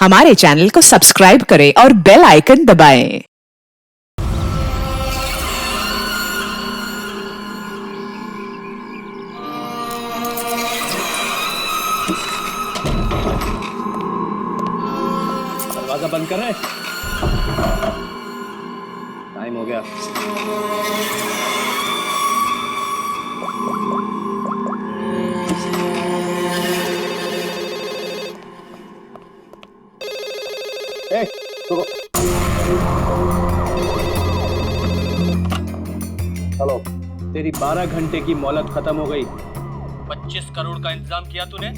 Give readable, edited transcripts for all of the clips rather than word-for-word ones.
हमारे चैनल को सब्सक्राइब करें और बेल आइकन दबाएं। दरवाजा बंद कर रहे, टाइम हो गया। हेलो, तेरी 12 घंटे की मोहलत खत्म हो गई। 25 करोड़ का इंतजाम किया तूने,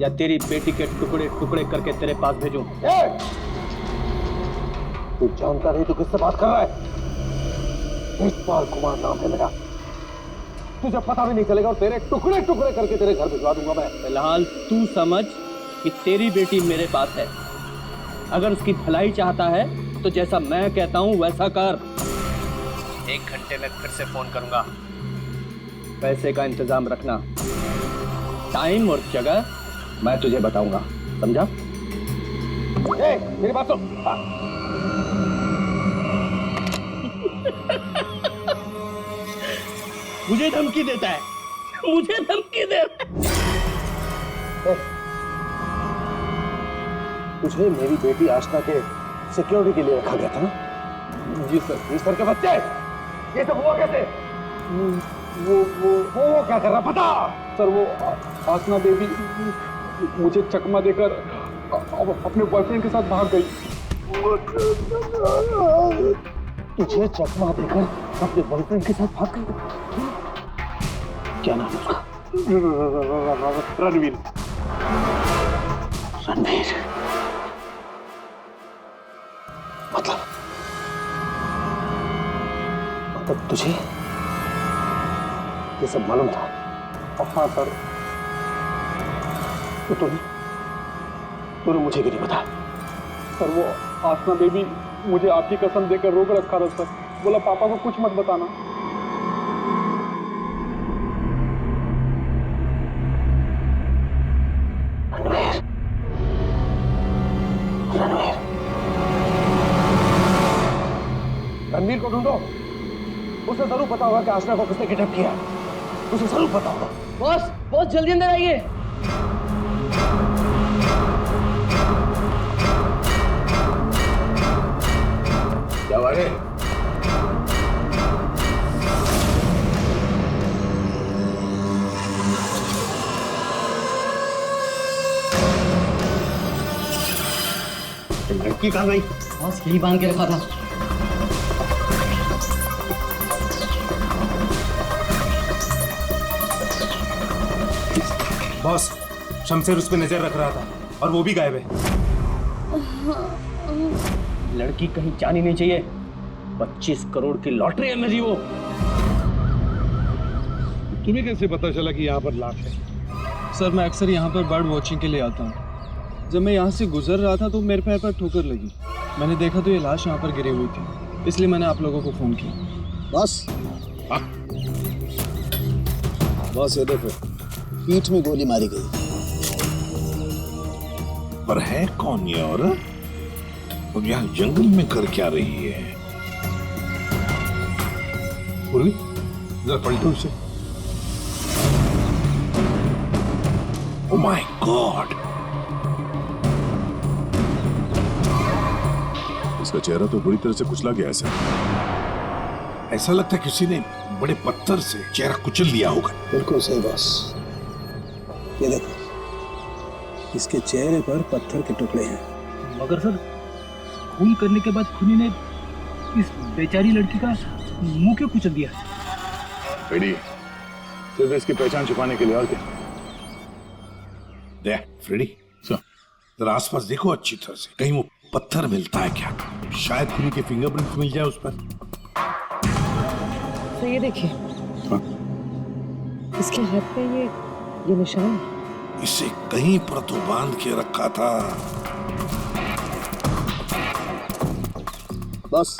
या तेरी बेटी के टुकड़े टुकड़े करके तेरे पास भेजूं? तू जानता नहीं तू किससे बात कर रहा है? इकबाल कुमार नाम है मेरा। तुझे पता भी नहीं चलेगा और तेरे टुकड़े टुकड़े करके तेरे घर भिजवा दूंगा मैं। फिलहाल तू समझ कि तेरी बेटी मेरे पास है। अगर उसकी भलाई चाहता है तो जैसा मैं कहता हूं वैसा कर। 1 घंटे में फिर से फोन करूंगा। पैसे का इंतजाम रखना, टाइम और जगह मैं तुझे बताऊंगा, समझा? मेरी बात सुन। मुझे धमकी देता है, मुझे धमकी दे रहा है। तुझे मेरी बेटी आशना के सिक्योरिटी के लिए रखा गया था ना? जी सर। जी सर के बच्चे, ये सब हुआ कैसे? वो क्या कर रहा पता? सर वो आसना देवी मुझे चकमा देकर अपने बॉयफ्रेंड के साथ भाग गई। तुझे चकमा देकर अपने बॉयफ्रेंड के साथ भाग गई? क्या नाम है उसका? रणवीर। रणवीर मतलब तुझे ये सब मालूम था? हाँ सर। तो तूने मुझे क्यों नहीं बताया? सर वो आसना देवी मुझे आपकी कसम देकर रोक रखा था सर। बोला पापा को कुछ मत बताना। रणवीर को ढूंढो। उसे जरूर पता होगा कि आशना को किसने किडनैप किया। उसे जरूर पता होगा। बॉस जल्दी अंदर आइए। क्या हुआ रे? लड़की कहाँ गई? बॉस यही बांध के रखा था। बॉस, शमशेर उस पर नजर रख रहा था और वो भी गायब है। लड़की कहीं जानी नहीं चाहिए। 25 करोड़ की लॉटरी है मेरी वो। तुम्हें कैसे पता चला कि यहाँ पर लाश है? सर मैं अक्सर यहाँ पर बर्ड वॉचिंग के लिए आता हूँ। जब मैं यहाँ से गुजर रहा था तो मेरे पैर पर ठोकर लगी। मैंने देखा तो ये लाश यहाँ पर गिरी हुई थी, इसलिए मैंने आप लोगों को फोन किया। बस बस ये देखो, पीठ में गोली मारी गई। पर है कौन ये औरत? और यहाँ जंगल में कर क्या रही है? पूर्वी, जरा पलटो इसे। Oh my God! इसका चेहरा तो बुरी तरह से कुचला गया है सर। ऐसा लगता है किसी ने बड़े पत्थर से चेहरा कुचल दिया होगा। बिल्कुल सही बॉस। ये देखो, इसके चेहरे पर पत्थर के टुकड़े हैं। मगर सर, खून करने के बाद खूनी ने इस बेचारी लड़की का मुंह क्यों कुचल दिया? फ्रेडी, सिर्फ इसकी पहचान छुपाने के लिए, और क्या? देख फ्रेडी, जरा आसपास देखो अच्छी तरह से, कहीं वो पत्थर मिलता है क्या? शायद खूनी के फिंगरप्रिंट मिल जाए उस पर। तो ये देखिए, इसके हाथ पे ये निशान है। इसे कहीं पर तो बांध के रखा था। बस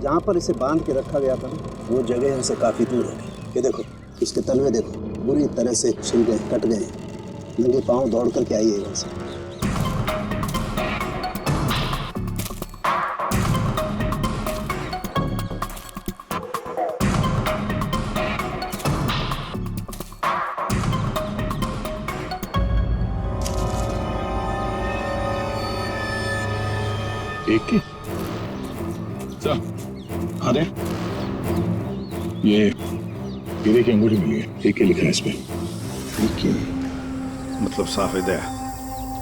जहाँ पर इसे बांध के रखा गया था वो जगह हमसे काफी दूर होगी। ये देखो, इसके तलवे देखो, बुरी तरह से छिल गए, कट गए। नंगे पांव दौड़ करके आई है यहाँ से। एक की सर, हाँ दे। ये हीरे की अंगूठी मिली है, एक के लिखा है इस पे। ठीक है, मतलब साफ है,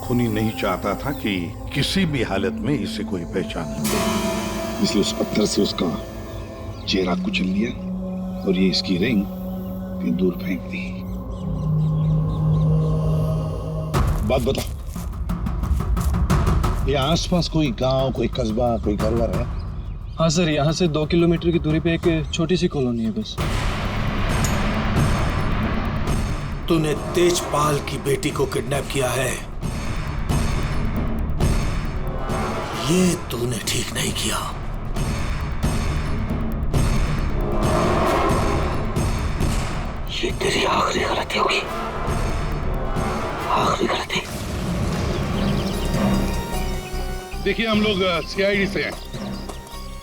खूनी नहीं चाहता था कि किसी भी हालत में इसे कोई पहचान ले, इसलिए उस पत्थर से उसका चेहरा कुचल लिया और ये इसकी रिंग फिर दूर फेंक दी। बात बता, ये आसपास कोई गांव, कोई कस्बा, कोई घर वर है? हाँ सर, यहाँ से 2 किलोमीटर की दूरी पे एक छोटी सी कॉलोनी है बस। तूने तेजपाल की बेटी को किडनैप किया है, ये तूने ठीक नहीं किया। ये तेरी आखिरी गलती होगी, आखिरी गलती। देखिए, हम लोग सीआईडी से हैं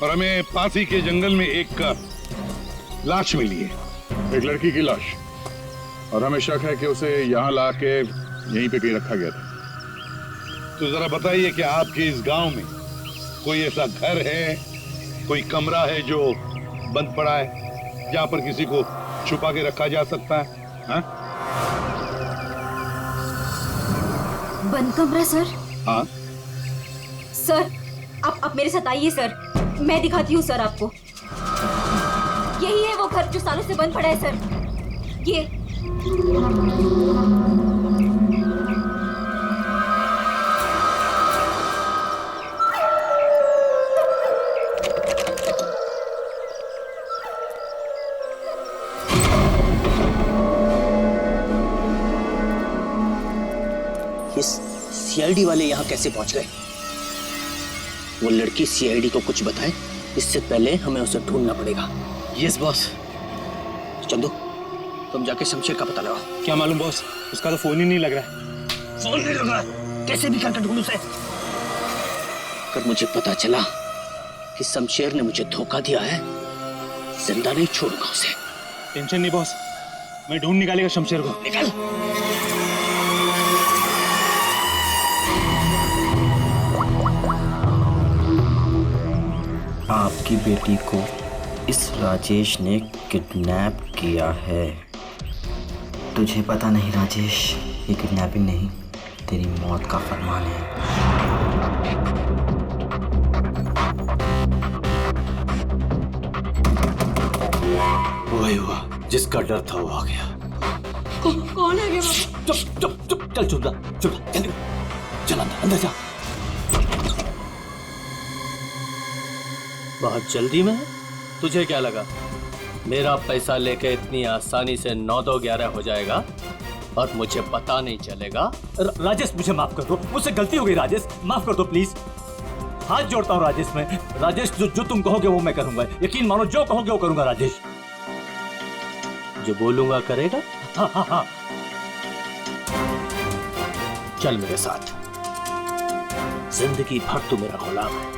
और हमें पासी के जंगल में एक लाश मिली है, एक लड़की की लाश, और हमें शक है कि उसे यहाँ ला के यहीं पे कहीं रखा गया था। तो जरा बताइए कि आपके इस गांव में कोई ऐसा घर है, कोई कमरा है जो बंद पड़ा है, जहां पर किसी को छुपा के रखा जा सकता है? हाँ? बंद कमरा सर? हाँ सर, आप मेरे साथ आइए सर, मैं दिखाती हूँ सर आपको। यही है वो घर जो सालों से बंद पड़ा है सर। ये सीआईडी वाले यहाँ कैसे पहुंच गए? वो लड़की सीआईडी को कुछ बताए, इससे पहले हमें उसे ढूंढना पड़ेगा। Yes boss. चंदू, तुम जाके शमशेर का पता लगाओ। क्या मालूम बॉस, उसका तो फोन ही नहीं लग रहा है। फोन नहीं लग रहा, कैसे भी करके ढूंढूं उसे। अगर मुझे पता चला कि शमशेर ने मुझे धोखा दिया है, जिंदा नहीं छोड़ूंगा उसे। टेंशन नहीं बॉस, मैं ढूंढ निकालेगा शमशेर को। निकल। आपकी बेटी को इस राजेश ने किडनैप किया है। तुझे पता नहीं राजेश, ये किडनैपिंग नहीं, तेरी मौत का फरमान है। वही हुआ, जिसका डर था वो आ गया। कौन है बाबा? चुप चुप चुप, चल चुप चुप, जल्दी चल अंदर जा। बहुत जल्दी में? तुझे क्या लगा मेरा पैसा लेके इतनी आसानी से 9-2-11 हो जाएगा और मुझे पता नहीं चलेगा? राजेश, मुझे माफ कर दो, मुझसे गलती हो गई राजेश, माफ कर दो प्लीज। हाथ जोड़ता हूँ राजेश, मैं राजेश, जो तुम कहोगे वो मैं करूंगा। यकीन मानो, जो कहोगे वो करूंगा राजेश। जो बोलूंगा करेगा? हाँ हाँ हाँ। चल मेरे साथ, जिंदगी भर तू मेरा गुलाम है।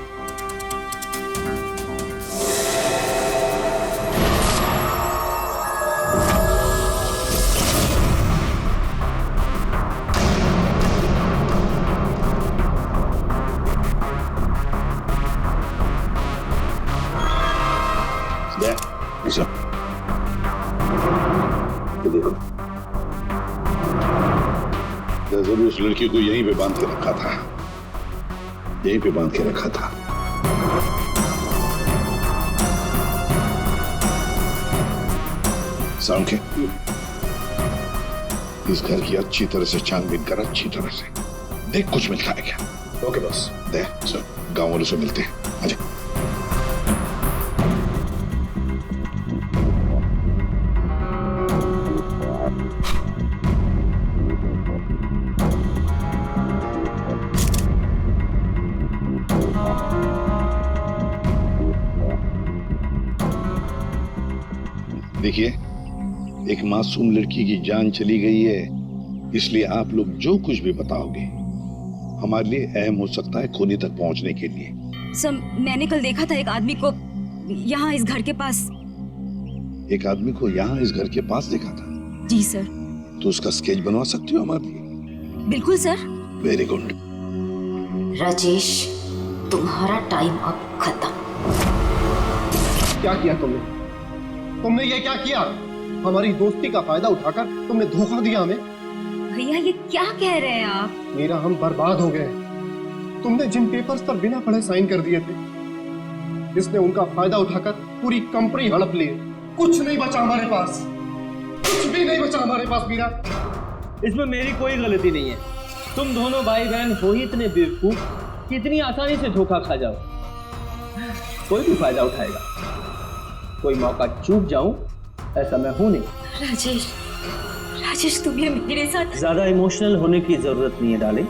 देखो, जरूर उस लड़की को यहीं पे बांध के रखा था, यहीं पे बांध के रखा था। सामके, इस घर की अच्छी तरह से छानबीन कर, अच्छी तरह से देख कुछ मिलता है क्या। Okay boss. दे सर, गांव वालों से मिलते हैं। आजा। देखिए, एक मासूम लड़की की जान चली गई है, इसलिए आप लोग जो कुछ भी बताओगे हमारे लिए अहम हो सकता है खूनी तक पहुंचने के लिए। सर, मैंने कल देखा था एक आदमी को यहाँ इस घर के पास। एक आदमी को यहाँ इस घर के पास देखा था? जी सर। तो उसका स्केच बनवा सकती हो हमारे लिए? बिल्कुल सर। Very good. राजेश, तुम्हारा टाइम अब खत्म। क्या किया तुमने? तुमने ये क्या किया? हमारी दोस्ती का फायदा उठाकर तुमने धोखा दिया हमें। भैया ये क्या कह रहे हैं आप? मीरा, हम बर्बाद हो गए। तुमने जिन पेपर्स पर बिना पढ़े साइन कर दिए थे, इसने उनका फायदा उठाकर पूरी कंपनी हड़प ली। कुछ नहीं बचा हमारे पास, कुछ भी नहीं बचा हमारे पास मीरा। इसमें मेरी कोई गलती नहीं है। तुम दोनों भाई बहन हो ही इतने बेवकूफ कि इतनी आसानी से धोखा खा जाओ। कोई भी फायदा उठाएगा, कोई मौका चूक जाऊं ऐसा मैं हूं नहीं। राजेश, राजेश तुम ये मेरे साथ। ज्यादा इमोशनल होने की जरूरत नहीं है डार्लिंग।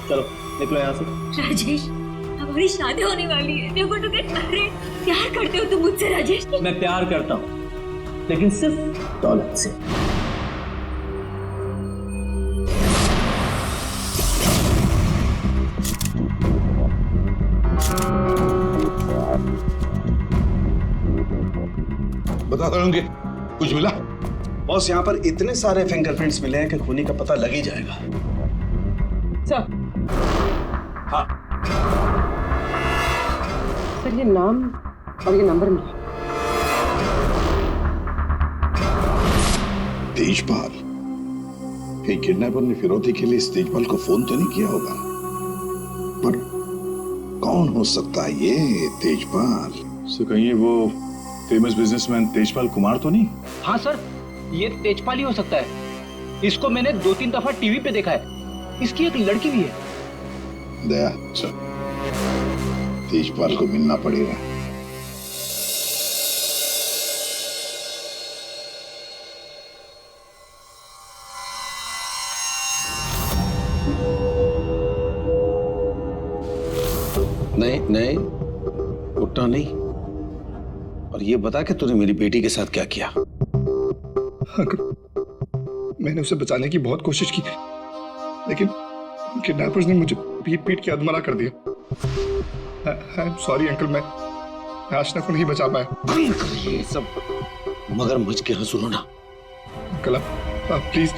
चलो निकलो यहाँ से। राजेश हमारी शादी होने वाली है। देखो तो अरे प्यार करते हो तुम मुझसे राजेश? मैं प्यार करता हूँ, लेकिन सिर्फ दौलत से। बता दूंगे कुछ मिला? बॉस, यहाँ पर इतने सारे फिंगरप्रिंट्स मिले हैं कि खूनी का पता लग ही जाएगा। सर, हाँ, सर ये नाम और ये नंबर मिला। तेजपाल। कहीं किडनैपर ने फिरौती के लिए इस तेजपाल को फोन तो नहीं किया होगा, पर कौन हो सकता है ये तेजपाल? सो कहीं वो फेमस बिजनेसमैन तेजपाल कुमार तो नहीं? हाँ सर, ये तेजपाल ही हो सकता है। इसको मैंने 2-3 दफा टीवी पे देखा है। इसकी एक लड़की भी है। दया, चल तेजपाल को मिलना पड़ेगा। नहीं नहीं, उठना नहीं। और ये बता कि तूने मेरी बेटी के साथ क्या किया? मैंने उसे बचाने की बहुत कोशिश की, लेकिन किडनैपर्स ने मुझे पीट पीट के अधमरा कर दिया। आई एम सॉरी अंकल, मैं आशना को नहीं बचा पाया। ये सब मगर मुझ के यहाँ सुनो ना। अंकल आप प्लीज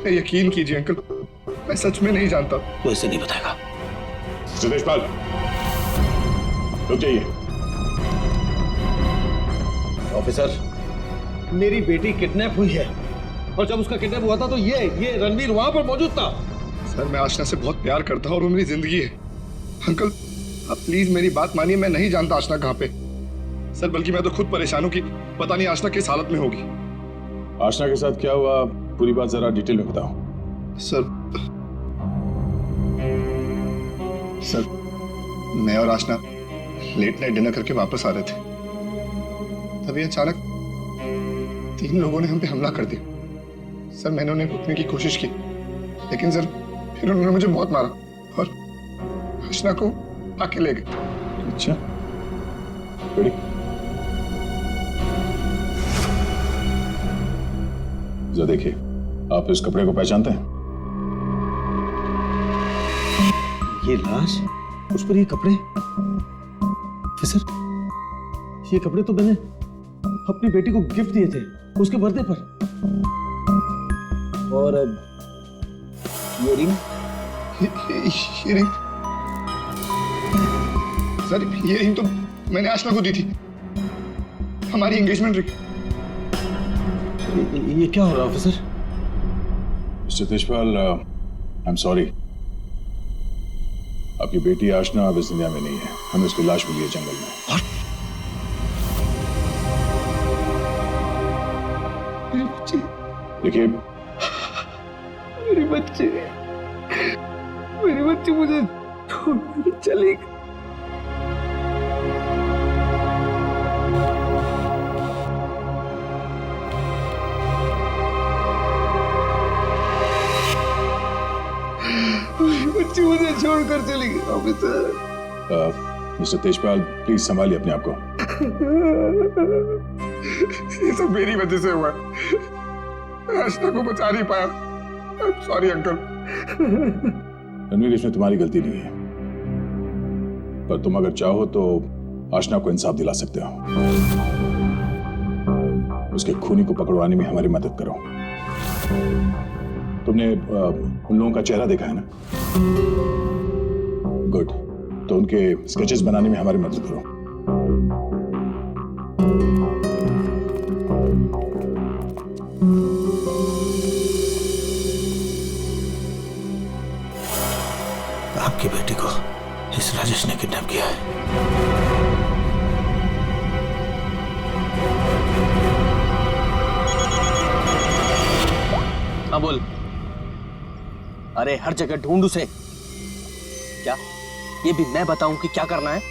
यकीन कीजिए अंकल, मैं सच में नहीं जानता। तू ऐसे नहीं बताएगा। तेजपाल, रुक जाइए। ऑफिसर, मेरी बेटी किडनैप हुई है, और जब उसका किडनैप हुआ था तो ये रणवीर वहां पर मौजूद था। सर मैं आशना से बहुत प्यार करता हूँ और वो मेरी जिंदगी है। अंकल आप प्लीज मेरी बात मानिए, मैं नहीं जानता आशना कहाँ पे। सर बल्कि मैं तो खुद परेशान हूँ कि पता नहीं आशना किस हालत में होगी। आशना के साथ क्या हुआ, पूरी बात जरा डिटेल में बताओ। सर मैं और आशना लेट नाइट डिनर करके वापस आ रहे थे, तभी अचानक 3 लोगों ने हम पे हमला कर दिया। सर मैंने उन्हें रोकने की कोशिश की, लेकिन सर फिर उन्होंने मुझे बहुत मारा और आशना को आके ले गए। अच्छा, बड़ी जरा देखिए, आप इस कपड़े को पहचानते हैं? ये लाश, उस पर ये कपड़े। सर ये कपड़े तो मैंने अपनी बेटी को गिफ्ट दिए थे उसके बर्थडे पर। और ये रिंग, सर ये रिंग तो मैंने आशना को दी थी, हमारी एंगेजमेंट रिंग। ये क्या हो रहा है officer? Mister Tejpal, I am sorry, आपकी बेटी आशना अब इस दुनिया में नहीं है। हमें उसकी लाश मिली है जंगल में। देखिए, मेरी बच्ची मुझे छोड़ चली गई। बच्ची मुझे छोड़कर चली गई ऑफिसर। मिस्टर तेजपाल प्लीज संभालिए अपने आप को। ये सब मेरी वजह से हुआ, आशना को बचा नहीं पाया। Sorry uncle. रणवीर, इसमें तुम्हारी गलती नहीं है, पर तुम अगर चाहो तो आशना को इंसाफ दिला सकते हो। उसके खूनी को पकड़वाने में हमारी मदद करो। तुमने उन लोगों का चेहरा देखा है ना? गुड, तो उनके स्केचेस बनाने में हमारी मदद करो। आपकी बेटी को इस राजेश ने किडनैप किया है। हाँ बोल। अरे हर जगह ढूंढ उसे। क्या ये भी मैं बताऊं कि क्या करना है?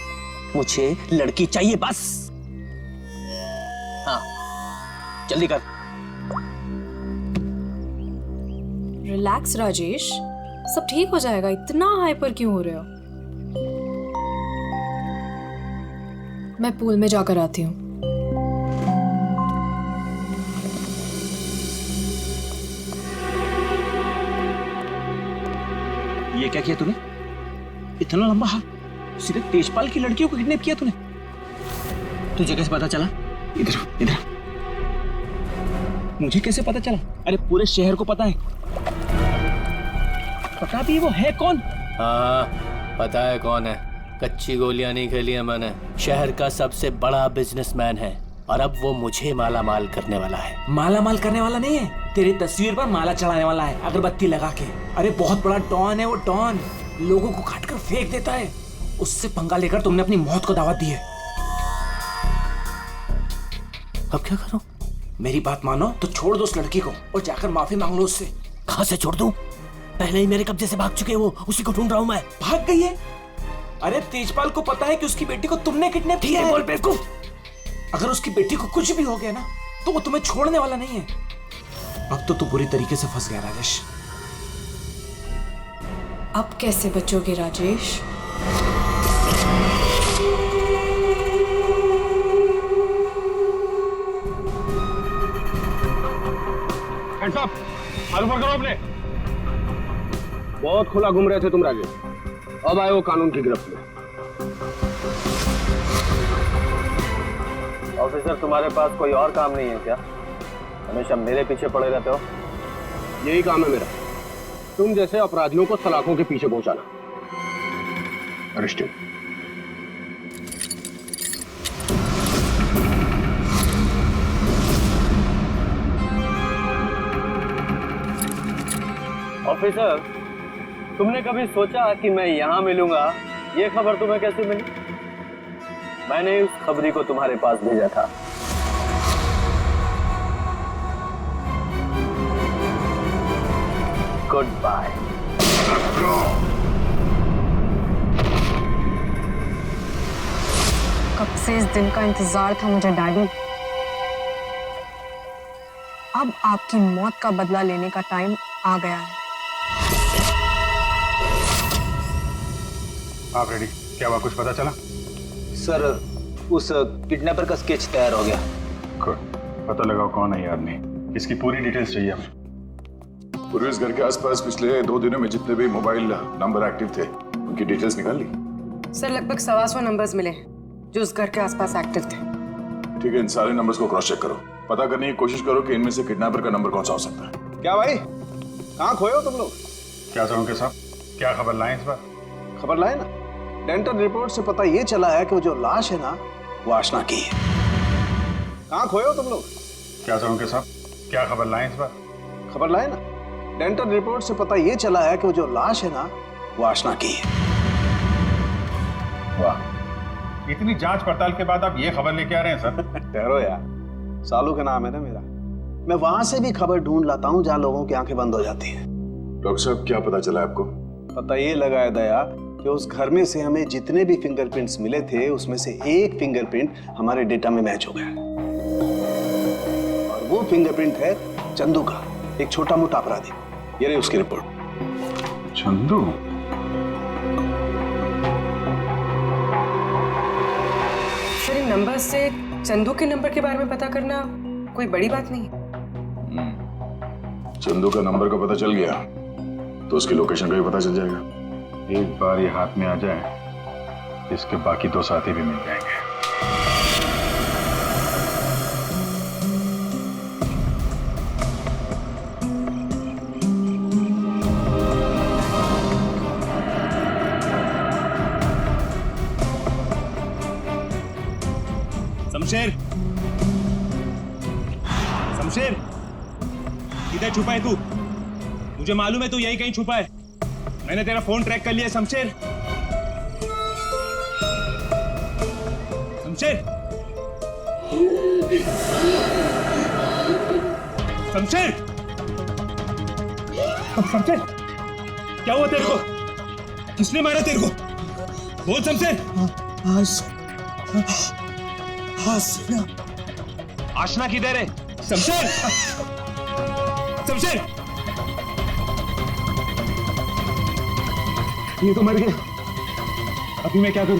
मुझे लड़की चाहिए बस। हाँ जल्दी कर। रिलैक्स राजेश, सब ठीक हो जाएगा। इतना हाइपर क्यों हो रहे हो? मैं पूल में जाकर आती हूँ। ये क्या किया तूने? इतना लंबा हाथ, सिर्फ तेजपाल की लड़कियों को किडनैप किया तूने? तुझे कैसे पता चला? इधर इधर। मुझे कैसे पता चला? अरे पूरे शहर को पता है। पता भी वो है कौन? हाँ पता है कौन है। कच्ची गोलियां नहीं खेली है मैंने। शहर का सबसे बड़ा बिजनेसमैन है और अब वो मुझे माला माल करने वाला है। माला माल करने वाला नहीं है, तेरी तस्वीर पर माला चढ़ाने वाला है, अगरबत्ती लगा के। अरे बहुत बड़ा डॉन है वो। डॉन लोगों को काट कर फेंक देता है। उससे पंगा लेकर तुमने अपनी मौत को दावत दी है। अब क्या करूं? मेरी बात मानो तो छोड़ दो उस लड़की को और जाकर माफी मांग लो उससे। कहां से छोड़ दूं? पहले ही मेरे कब्जे से भाग चुके हैं वो, उसी को ढूंढ रहा हूं मैं। भाग गई है? अरे तेजपाल को पता है कि उसकी बेटी को तुमने किडनैप किया है। बोल बेवकूफ। अगर उसकी बेटी को कुछ भी हो गया ना तो वो तुम्हें छोड़ने वाला नहीं है। अब तो तू बुरी तरीके से फंस गया राजेश। अब कैसे बचोगे राजेश? मालूम करो अपने। बहुत खुला घूम रहे थे तुम राजेश, अब आए हो कानून की गिरफ्त में। ऑफिसर तुम्हारे पास कोई और काम नहीं है क्या? हमेशा मेरे पीछे पड़े रहते हो। यही काम है मेरा, तुम जैसे अपराधियों को सलाखों के पीछे पहुंचाना। अरेस्टेड। ऑफिसर, तुमने कभी सोचा कि मैं यहां मिलूंगा? ये खबर तुम्हें कैसे मिली? मैंने उस खबरी को तुम्हारे पास भेजा था। Good bye. कब से इस दिन का इंतजार था मुझे डैडी। अब आपकी मौत का बदला लेने का टाइम आ गया है। आप रेडी? क्या हुआ, कुछ पता चला? सर, उस किडनैपर का स्केच तैयार हो गया। गुड, पता लगाओ कौन है ये आदमी। इसकी पूरी डिटेल्स चाहिए हमें। पूरे इस घर के आसपास पिछले 2 दिनों में जितने भी मोबाइल नंबर एक्टिव थे उनकी डिटेल्स निकाल ली? सर लगभग 125 नंबर्स मिले जो उस घर के आसपास एक्टिव थे। ठीक है, इन सारे नंबर्स को क्रॉस चेक करो। पता करने की कोशिश करो कि इनमें से किडनैपर का नंबर कौन सा हो सकता है। क्या भाई, कहाँ खोए हो तुम लोग? क्या सरों के साहब, क्या खबर लाए इस बार? खबर लाए ना, डेंटल रिपोर्ट से पता ये चला है कि वो जो लाश है ना वो आशना की है। कहाँ खोए हो तुम लोग? क्या सरों के साहब, क्या खबर लाए इस बार? खबर लाए ना, डेंटल रिपोर्ट से पता ये चला है कि वो जो लाश है ना वो आशना की है। वाह, इतनी जांच पड़ताल के बाद आप ये खबर लेके आ रहे हैं सर? ठहरो यार, सालू का नाम है ना मेरा। मैं वहां से भी खबर ढूंढ लाता हूँ जहाँ लोगों की आंखें बंद हो जाती हैं। डॉक्टर साहब, क्या पता चला आपको? पता ये लगा है दया कि उस घर में से हमें जितने भी फिंगरप्रिंट्स मिले थे उसमें से एक फिंगरप्रिंट हमारे डेटा में मैच हो गया है। और वो फिंगरप्रिंट है चंदू का, एक छोटा मोटा अपराधी। ये रही उसकी रिपोर्ट। चंदू? सर इन नंबर से चंदू के नंबर के बारे में पता करना कोई बड़ी बात नहीं है। चंदू का नंबर का पता चल गया तो उसकी लोकेशन का भी पता चल जाएगा। एक बार ये हाथ में आ जाए, इसके बाकी 2 साथी भी मिल जाएंगे। शमशेर, शमशेर, किधर छुपा है तू? मुझे मालूम है तू यहीं कहीं छुपा है। मैंने तेरा फोन ट्रैक कर लिया शमशेर। शमशेर, शमशेर, शमशेर, क्या हुआ तेरे को? किसने मारा तेरे को? बोल शमशेर। आशना किधर है? शमशेर, शमशेर, ये तो मर गया। अभी मैं क्या करूं?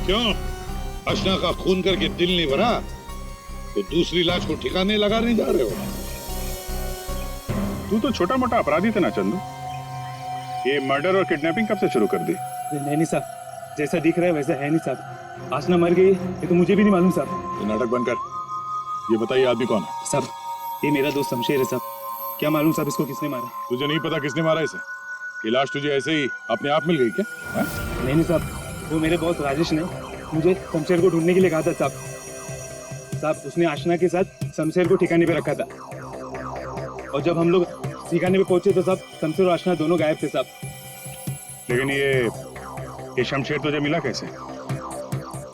क्यों? आशना का खून करके दिल नहीं भरा तो दूसरी लाश को ठिकाने लगाने जा रहे हो? तू तो छोटा मोटा अपराधी था ना चंदू। ये मर्डर और किडनैपिंग कब से शुरू कर दी? नहीं साहब, जैसा दिख रहा है वैसा है नहीं साहब। आशना मर गई ये तो मुझे भी नहीं मालूम साहब। ये नाटक बंद कर। ये बताइए आदमी कौन है? साहब ये मेरा दोस्त शमशेर है साहब। क्या मालूम साहब इसको किसने मारा? तुझे नहीं पता किसने मारा इसे? ये लाश तुझे ऐसे ही अपने आप मिल गई क्या? नहीं साहब, वो मेरे बॉस राजेश ने मुझे शमशेर को ढूंढने के लिए कहा था साहब। साहब उसने आशना के साथ शमशेर को ठिकाने पे रखा था और जब हम लोग ठिकाने पे पहुंचे तो साहब शमशेर और आशना दोनों गायब थे साहब। लेकिन ये शमशेर तुझे मिला कैसे?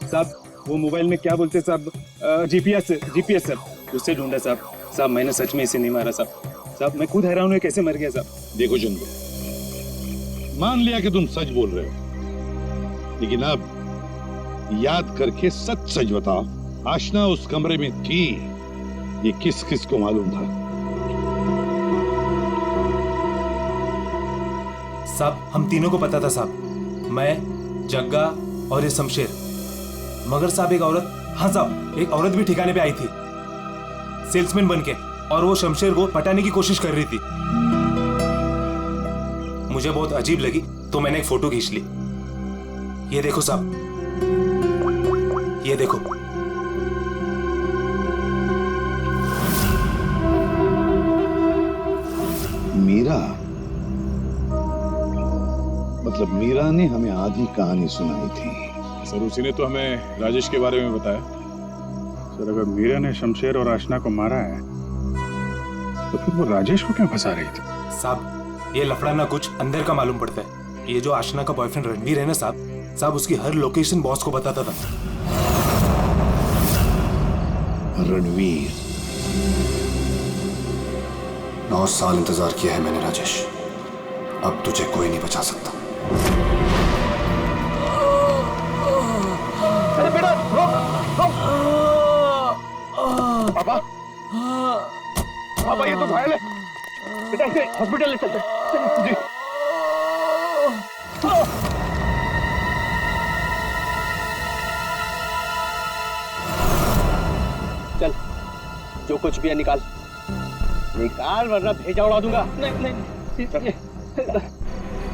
साहब वो मोबाइल में क्या बोलते साहब, जीपीएस सर, उससे ढूंढा साहब। साहब मैंने सच में इसे नहीं मारा साहब। साहब मैं खुद हैरान हूँ कैसे मर गया साहब। देखो चंदू, मान लिया कि तुम सच बोल रहे हो, लेकिन अब याद करके सच सच बताओ, आशना उस कमरे में थी, ये किस किस को मालूम था? साहब हम तीनों को पता था साहब, मैं, जग्गा और ये शमशेर। मगर साहब एक औरत, हाँ साहब एक औरत भी ठिकाने पे आई थी सेल्समैन बनके, और वो शमशेर को पटाने की कोशिश कर रही थी। मुझे बहुत अजीब लगी तो मैंने एक फोटो खींच ली। ये देखो साहब, ये देखो। मीरा, मतलब मीरा ने हमें आधी कहानी सुनाई थी। सर उसी ने तो हमें राजेश के बारे में बताया। सर अगर मीरा ने शमशेर और आशना को मारा है तो फिर वो राजेश को क्यों फंसा रही थी? साहब ये लफड़ा ना कुछ अंदर का मालूम पड़ता है। ये जो आशना का बॉयफ्रेंड रणवीर है ना साहब उसकी हर लोकेशन बॉस को बताता था। रणवीर, 9 साल इंतजार किया है मैंने राजेश, अब तुझे कोई नहीं बचा सकता। अरे बेटा पापा, पापा ये तो घायल है बेटा, इसे हॉस्पिटल ले चलते जी। चल जो कुछ भी है निकाल निकाल, वरना भेजा उड़ा दूंगा। नहीं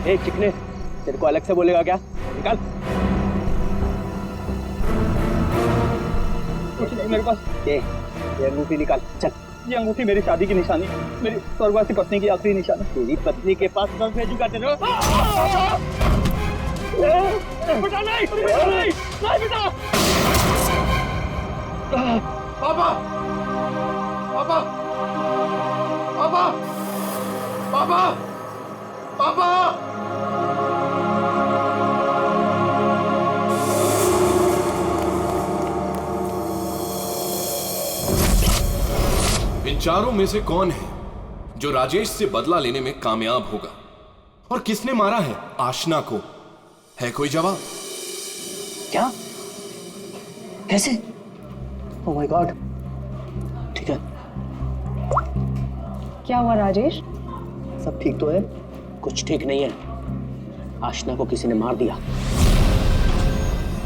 ए चिकने, तेरे को अलग से बोलेगा क्या? निकाल। कुछ नहीं मेरे पास। ये अंगूठी निकाल। चल, ये अंगूठी मेरी शादी की निशानी, मेरी स्वर्गवासी पत्नी की आखिरी निशानी। तेरी पत्नी के पास कब भेजूंगा तेरे को? बेटा नहीं, बेटा नहीं, नहीं बेटा। पापा, पापा, पापा, पापा, पापा। इन चारों में से कौन है जो राजेश से बदला लेने में कामयाब होगा, और किसने मारा है आशना को? है कोई जवाब? क्या? कैसे? Oh my God. ठीक है। क्या हुआ राजेश? सब ठीक तो है? कुछ ठीक नहीं है। आशना को किसी ने मार दिया।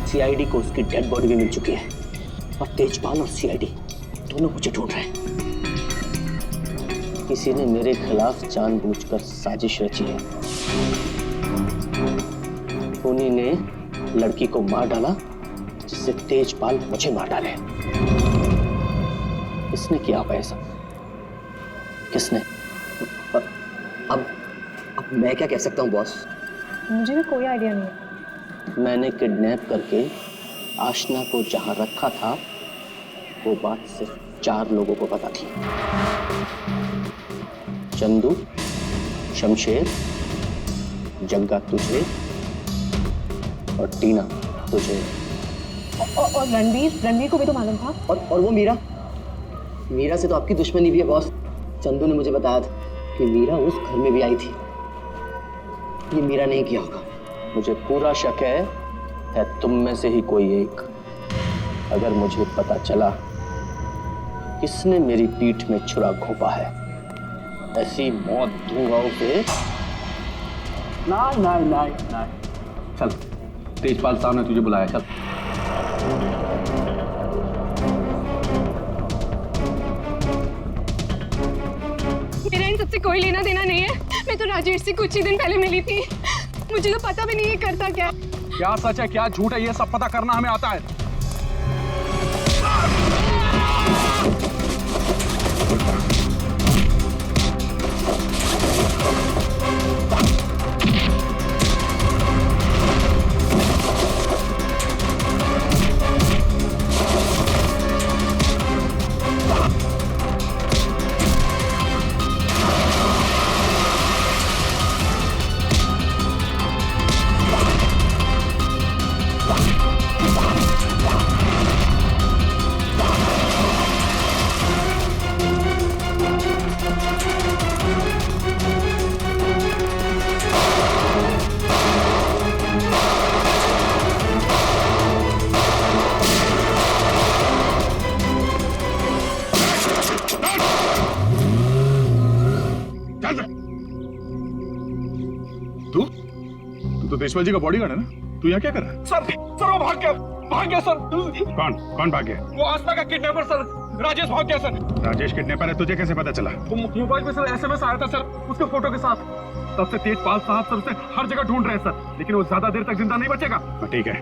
सीआईडी को उसकी डेड बॉडी भी मिल चुकी है और तेजपाल और सीआईडी दोनों मुझे ढूंढ रहे हैं। किसी ने मेरे खिलाफ जानबूझकर साजिश रची है। उन्हीं ने लड़की को मार डाला जिससे तेजपाल मुझे मार डाले। किसने किया होगा ऐसा? किसने? अब मैं क्या कह सकता हूँ बॉस? मुझे भी कोई आइडिया नहीं है। मैंने किडनैप करके आशना को जहां रखा था वो बात सिर्फ 4 लोगों को पता थी। चंदू, शमशेर, जग्गा तुझे और टीना तुझे। और रणवीर को भी तो मालूम था। और वो मीरा से तो आपकी दुश्मनी भी है बॉस। चंदू ने मुझे बताया था कि मीरा उस घर में भी आई थी। ये मीरा नहीं किया होगा। मुझे पूरा शक है तुम में से ही कोई एक। अगर मुझे पता चला किसने मेरी पीठ में छुरा घोंपा है, ऐसी मौत दूंगा उसे। नहीं। चल, तेजपाल साहब ने तुझे बुलाया, चल। मेरा इन सबसे कोई लेना देना नहीं है। मैं तो राजेश से कुछ ही दिन पहले मिली थी। मुझे तो पता भी नहीं है करता क्या। क्या सच है क्या झूठ है ये सब पता करना हमें आता है। तू तो देशपाल जी का बॉडीगार्ड है ना? तू यहाँ क्या कर रहा है? सर वो भाग गया सर। कौन भाग गया? वो आस्था का किडनैपर सर, राजेश भाग गया सर। राजेश किडनैपर है, तुझे कैसे पता चला? मोबाइल पे सर SMS आया था सर, उसके फोटो के साथ। तब से तेजपाल साहब सर उसे हर जगह ढूंढ रहे हैं सर, लेकिन वो ज्यादा देर तक जिंदा नहीं बचेगा। ठीक है,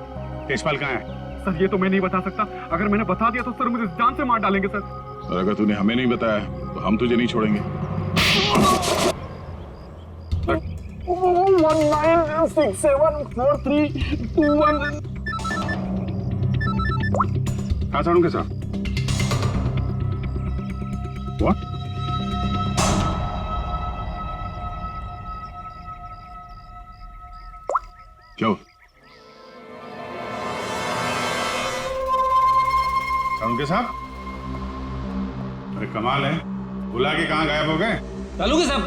तेजपाल कहाँ है? सर ये तो मैं नहीं बता सकता। अगर मैंने बता दिया तो सर मुझे जान से मार डालेंगे सर। और अगर तूने हमें नहीं बताया तो हम तुझे नहीं छोड़ेंगे। 19674321। कहाँ साड़ों साहब? What? क्या हुआ? साड़ों साहब? अरे कमाल है, बुला के कहाँ गायब हो गए? तालुके साहब।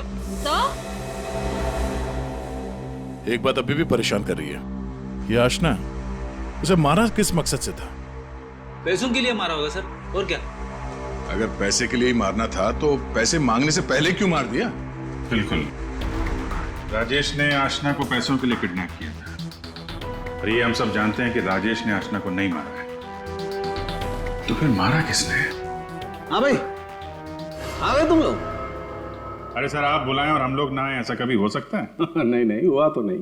एक बात अभी भी परेशान कर रही है। ये आशना, उसे मारा किस मकसद से था? पैसों के लिए मारा होगा सर, और क्या? अगर पैसे के लिए ही मारना था तो पैसे मांगने से पहले क्यों मार दिया? बिल्कुल, राजेश ने आशना को पैसों के लिए किडनैप किया था। और ये हम सब जानते हैं कि राजेश ने आशना को नहीं मारा है। तो फिर मारा किसने? हाँ भाई, आ गए तुम लोग? अरे सर, आप बुलाएं और हम लोग ना आए, ऐसा कभी हो सकता है? नहीं हुआ तो नहीं।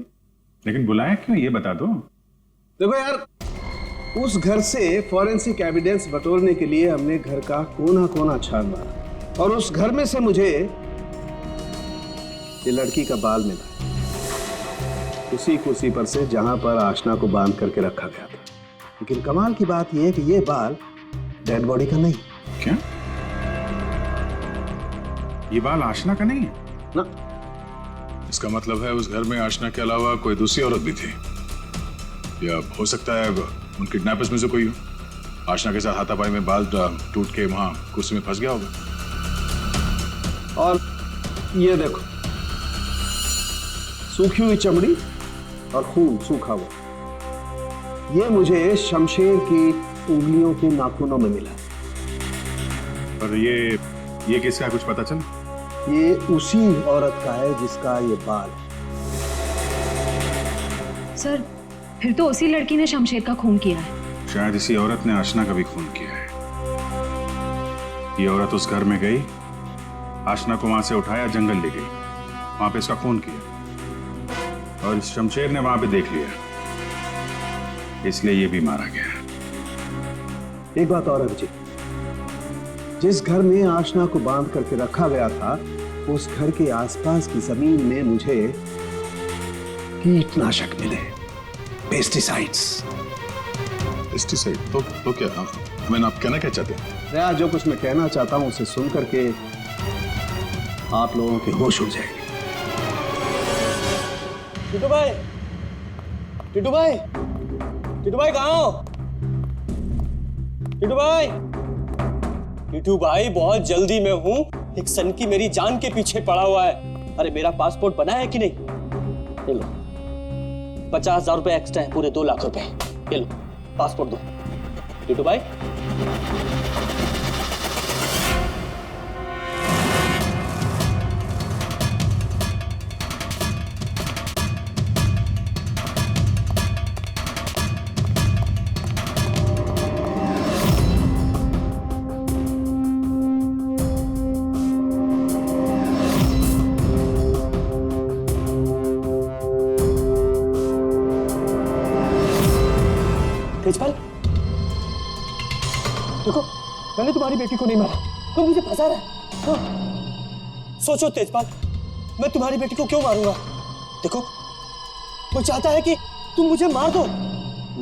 लेकिन बुलाएं क्यों, ये बता दो। देखो यार, उस घर से फॉरेंसिक एविडेंस बटोरने के लिए हमने घर का कोना कोना छान मारा और उस घर में से मुझे ये लड़की का बाल मिला, उसी कुर्सी पर से जहां पर आशना को बांध करके रखा गया था। लेकिन कमाल की बात यह है कि ये बाल डेड बॉडी का नहीं। क्या? ये बाल आशना का नहीं है ना? इसका मतलब है उस घर में आशना के अलावा कोई दूसरी औरत भी थी, या हो सकता है उन किडनैपर्स में से कोई हो। आशना के साथ हाथापाई में बाल टूट के वहां कुर्सी में फंस गया होगा। और ये देखो, सूखी हुई चमड़ी और खून सूखा हुआ, ये मुझे शमशेर की उंगलियों के नाखूनों में मिला। और ये किसका कुछ पता चला? ये उसी औरत का है जिसका ये बाल है। सर फिर तो उसी लड़की ने शमशेर का खून किया है। शायद इसी औरत ने आशना का भी खून किया है। ये औरत उस घर में गई, आशना को वहां से उठाया, जंगल ले गई, वहां पे इसका खून किया और इस शमशेर ने वहां पे देख लिया, इसलिए ये भी मारा गया। एक बात और अभिजीत, जिस घर में आशना को बांध करके रखा गया था उस घर के आसपास की जमीन में मुझे कीटनाशक मिले, पेस्टिसाइड्स। पेस्टिसाइड? तो क्या मैंने आप कहना क्या चाहते हैं? दया, जो कुछ मैं कहना चाहता हूं उसे सुन करके आप लोगों के होश उड़ जाएंगे। टिटू भाई, टिटू भाई, टिटू भाई कहाँ हो? टिटू भाई, टिटू भाई बहुत जल्दी में हूँ, एक सनकी मेरी जान के पीछे पड़ा हुआ है। अरे मेरा पासपोर्ट बना है कि नहीं? ये लो 50,000 रुपए एक्स्ट्रा है, पूरे 2 लाख रुपए। ये लो पासपोर्ट दो टिटू भाई। तेजपाल, देखो मैंने तुम्हारी बेटी को नहीं मारा, तुम मुझे फंसा रहा है। हाँ। सोचो तेजपाल, मैं तुम्हारी बेटी को क्यों मारूंगा? देखो वो चाहता है कि तुम मुझे मार दो।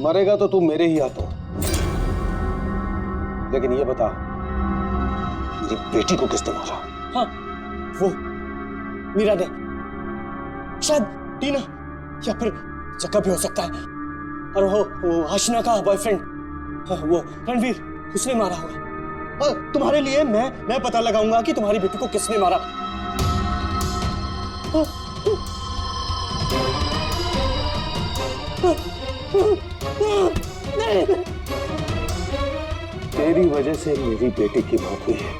मरेगा तो तू मेरे ही हाथों, लेकिन ये बता मेरी बेटी को किसने मारा? हाँ वो मीरा ने, शायद टीना या फिर जक्का भी हो सकता है। और वो आशना का बॉयफ्रेंड, वो रणवीर, उसने मारा होगा। और तुम्हारे लिए मैं पता लगाऊंगा कि तुम्हारी बेटी को किसने मारा। तेरी वजह से मेरी बेटी की मौत हुई है,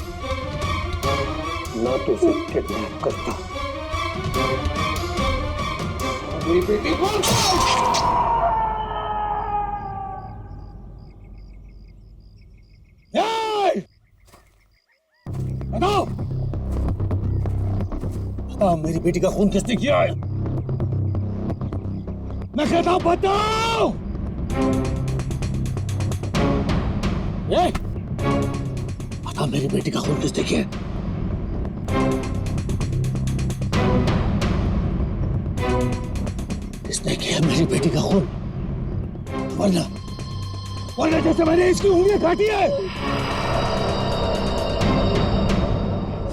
ना तो उसे किडनैप करता। मेरी बेटी को बताओ, बताओ मेरी बेटी का खून किसने किया है? मैं कहता हूं बताओ। ये बताओ मेरी बेटी का खून किसने किया है? किसने किया मेरी बेटी का खून? वरना जैसे मैंने इसकी उंगलियां काटी है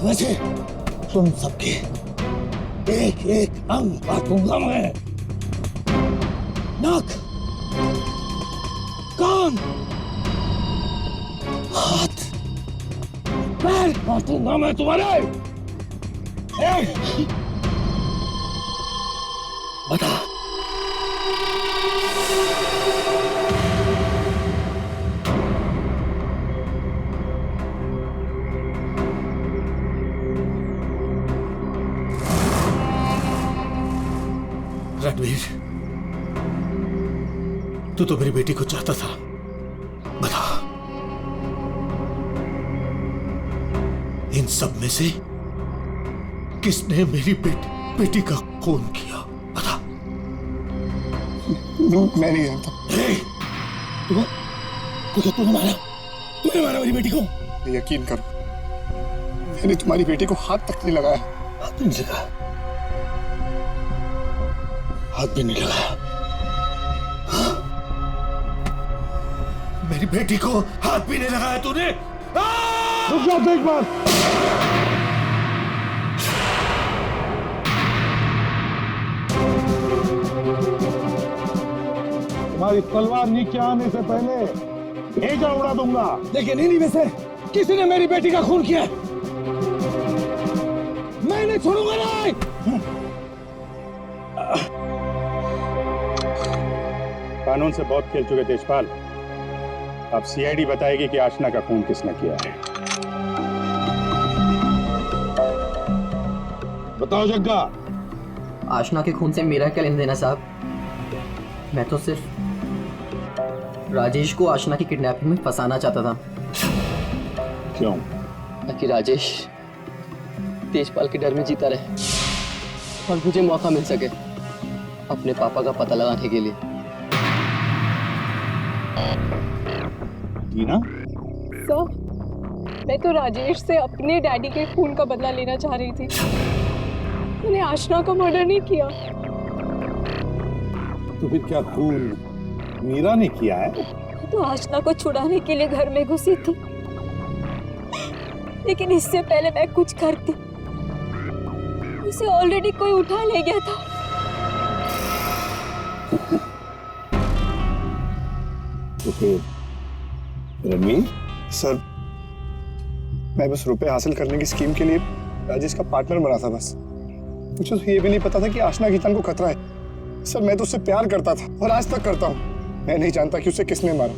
वैसे तुम सबके एक एक अंग काटूंगा मैं। नाक, कान, हाथ, पैर काटूंगा मैं तुम्हारे। बता रणवीर, तू तो मेरी बेटी को चाहता था, बता इन सब में से किसने मेरी बेटी का खून किया? बता। मैं नहीं जानता। तूने मारा मेरी बेटी को? यकीन करो, मैंने तुम्हारी बेटी को हाथ तक नहीं लगाया। हाथ भी नहीं लगाया? हाथ भी नहीं लगाया? मेरी बेटी को हाथ भी नहीं लगाया तूने? रुक जाओ एक बार। तुम्हारी तलवार नीचे आने से पहले भेजा उड़ा दूंगा। लेकिन इन्हीं में से किसी ने मेरी बेटी का खून किया। मैं नहीं छोड़ूंगा। नहीं, कानून से बहुत खेल चुके तेजपाल। अब सीआईडी बताएगी कि आशना का खून किसने किया है। बताओ जग्गा। आशना के खून से मेरा क्या लेना देना साहब? मैं तो सिर्फ राजेश को आशना की किडनैपिंग में फंसाना चाहता था। क्यों? ताकि राजेश तेजपाल के डर में जीता रहे और मुझे मौका मिल सके अपने पापा का पता लगाने के लिए। टीना? सर, मैं तो राजेश से अपने डैडी के खून का बदला लेना चाह रही थी। मैंने आशना का मर्डर नहीं किया। तो फिर क्या खून मीरा ने किया है? तो आशना को छुड़ाने के लिए घर में घुसी थी, लेकिन इससे पहले मैं कुछ करती उसे ऑलरेडी कोई उठा ले गया था। तो फिर रणवीर? सर, मैं बस रुपए हासिल करने की स्कीम के लिए राजेश का पार्टनर बना था बस। मुझे तो ये भी नहीं पता था कि आशना की जान को खतरा है। सर, मैं तो उससे प्यार करता था और आज तक करता हूँ। मैं नहीं जानता कि उसे किसने मारा।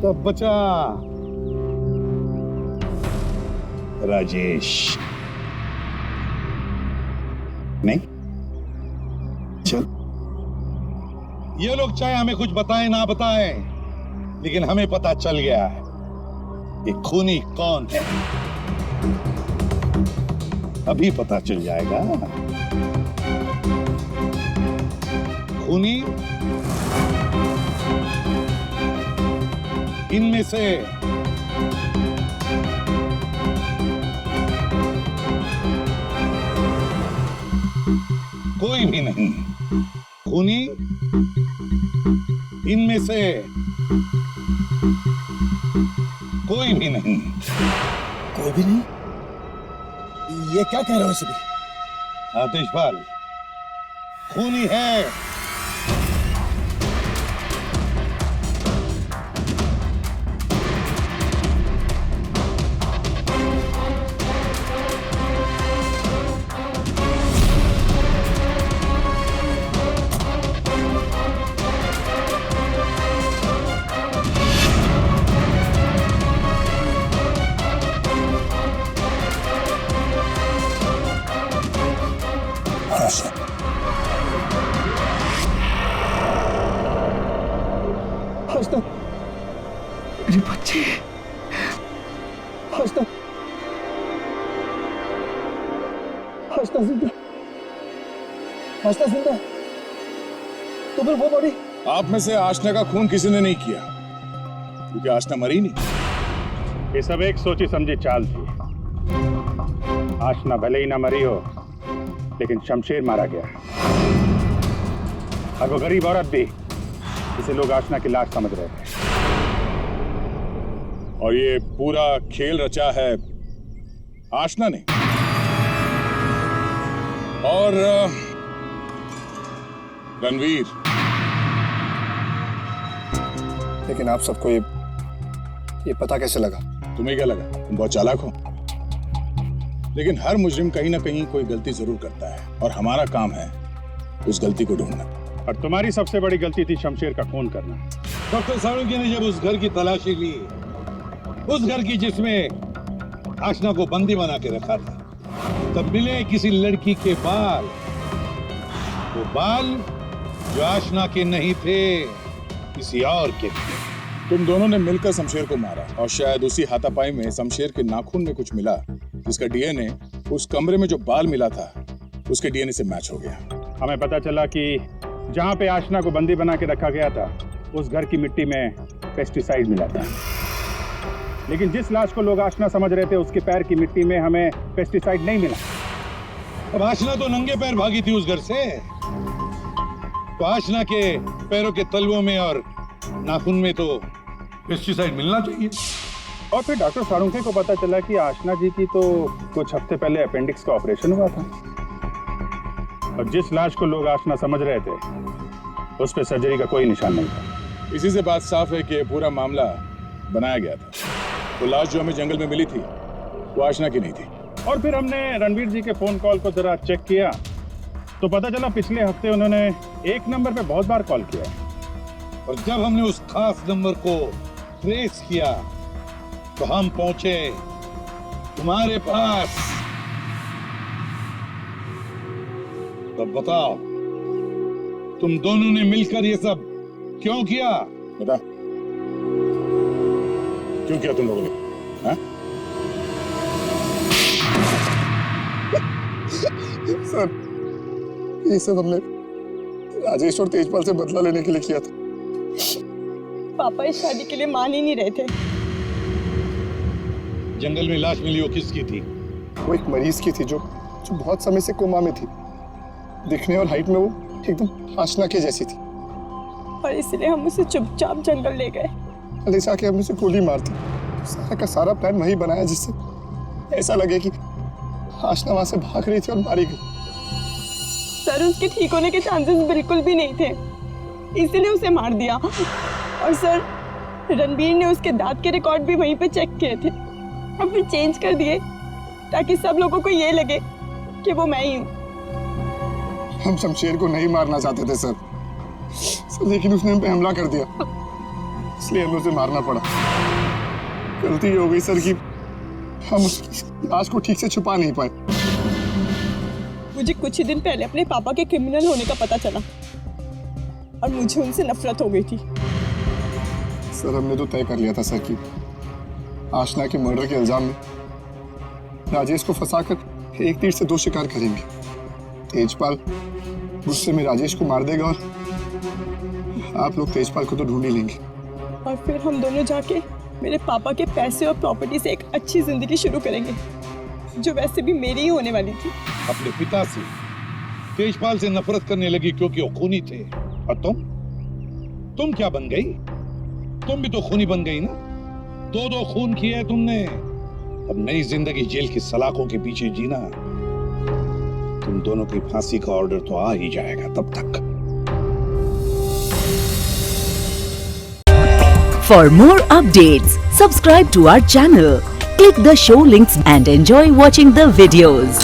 तब बचा राजेश। नहीं? चल, ये लोग चाहे हमें कुछ बताएं ना बताएं, लेकिन हमें पता चल गया है ये खूनी कौन है। अभी पता चल जाएगा। खूनी इनमें से कोई भी नहीं। खूनी इनमें से कोई भी नहीं। कोई भी नहीं? ये क्या कह रहे हो सभी? आतिशपाल खूनी है। मेरे बच्चे। आशना जिंदा। आशना जिंदा। तो फिर वो बॉडी? आप में से आशना का खून किसी ने नहीं किया, क्योंकि आशना मरी नहीं। ये सब एक सोची समझी चाल थी। आशना भले ही ना मरी हो, लेकिन शमशेर मारा गया। और वो गरीब औरत भी, जिसे लोग आशना की लाश समझ रहे थे। और ये पूरा खेल रचा है आशना ने। और रणवीर। लेकिन आप सबको ये पता कैसे लगा? तुम्हें क्या लगा तुम बहुत चालाक हो? लेकिन हर मुजरिम कहीं ना कहीं कोई गलती जरूर करता है, और हमारा काम है उस गलती को ढूंढना। और तुम्हारी सबसे बड़ी गलती थी शमशेर का खून करना। डॉक्टर साळुंखे ने जब उस घर की तलाशी ली, उस घर की जिसमें आशना को बंदी बना के रखा था, तब मिले किसी लड़की के बाल। वो बाल जो आशना के नहीं थे, किसी और के थे। तुम दोनों ने मिलकर शमशेर को मारा, और शायद उसी हाथापाई में शमशेर के नाखून में कुछ मिला, जिसका डीएनए उस कमरे में जो बाल मिला था उसके डीएनए से मैच हो गया। हमें पता चला कि जहां पे आशना को बंदी बना के रखा गया था, उस घर की मिट्टी में पेस्टिसाइड मिला था। लेकिन जिस लाश को लोग आशना समझ रहे थे, उसके पैर की मिट्टी में हमें पेस्टिसाइड नहीं मिला। अब आशना तो नंगे पैर भागी थी उस घर से, तो आशना के पैरों के तलवों में और नाखून में तो पेस्टिसाइड मिलना चाहिए। और फिर डॉक्टर साळुंखे को पता चला कि आशना जी की तो कुछ हफ्ते पहले अपेंडिक्स का ऑपरेशन हुआ था। और जिस लाश को लोग आशना समझ रहे थे, उस पे सर्जरी का कोई निशान नहीं था। इसी से बात साफ है कि ये पूरा मामला बनाया गया था। तो लाश जो हमें जंगल में मिली थी वो आशना की नहीं थी। और फिर हमने रणवीर जी के फोन कॉल को जरा चेक किया, तो पता चला पिछले हफ्ते उन्होंने एक नंबर पे बहुत बार कॉल किया। और जब हमने उस खास नंबर को ट्रेस किया, तो हम पहुंचे तुम्हारे पास। तो बताओ, तुम दोनों ने मिलकर ये सब क्यों किया? बता, क्यों किया तुम लोगों ने? हाँ? सर, ये सब हमने राजेश और तेजपाल से बदला लेने के लिए किया था। पापा इस शादी के लिए मान ही नहीं रहे थे। जंगल में लाश मिली वो किसकी थी? वो एक मरीज की थी जो बहुत समय से कोमा में थी। दिखने और हाइट में वो एकदम आशना के जैसी थी। और इसलिए हम उसे चुपचाप जंगल ले गए। ले जाके हमने उसे गोली मार दी। सारा का सारा प्लान वही बनाया जिससे ऐसा लगे कि आशना वहां से भाग रही थी और मारी गई। सर, उसके ठीक होने के चांसेस बिल्कुल भी नहीं थे, इसीलिए उसे मार दिया। और सर, रणबीर ने उसके दांत के रिकॉर्ड भी वहीं पे चेक किए थे और फिर चेंज कर दिए ताकि सब लोगों को ये लगे कि वो मैं ही हूँ। हम शमशेर को नहीं मारना चाहते थे सर, लेकिन उसने हम पे हमला कर दिया, इसलिए हमें उसे मारना पड़ा। गलती ये हो गई सर कि हम उसकी लाश को ठीक से छुपा नहीं पाए। मुझे कुछ ही दिन पहले अपने पापा के क्रिमिनल होने का पता चला और मुझे उनसे नफरत हो गई थी। सर, हमने तो तय कर लिया था सर कि आशना के मर्डर के इल्जाम में राजेश को फंसाकर एक तीर से दो शिकार करेंगे। तेजपाल गुस्से में राजेश को मार देगा और आप लोग तेजपाल को तो ढूंढ ही लेंगे। और फिर हम दोनों जाके मेरे पापा के पैसे और प्रॉपर्टी से एक अच्छी जिंदगी शुरू करेंगे, जो वैसे भी मेरी ही होने वाली थी। अपने पिता से, तेजपाल से नफरत करने लगी क्योंकि वो खूनी थे। और तुम क्या बन गई? तुम भी तो खूनी बन गई ना। दो खून किए तुमने। अब नई जिंदगी जेल की सलाखों के पीछे जीना। तुम दोनों की फांसी का ऑर्डर तो आ ही जाएगा तब तक। For more updates, subscribe to our channel, click the show links and enjoy watching the videos.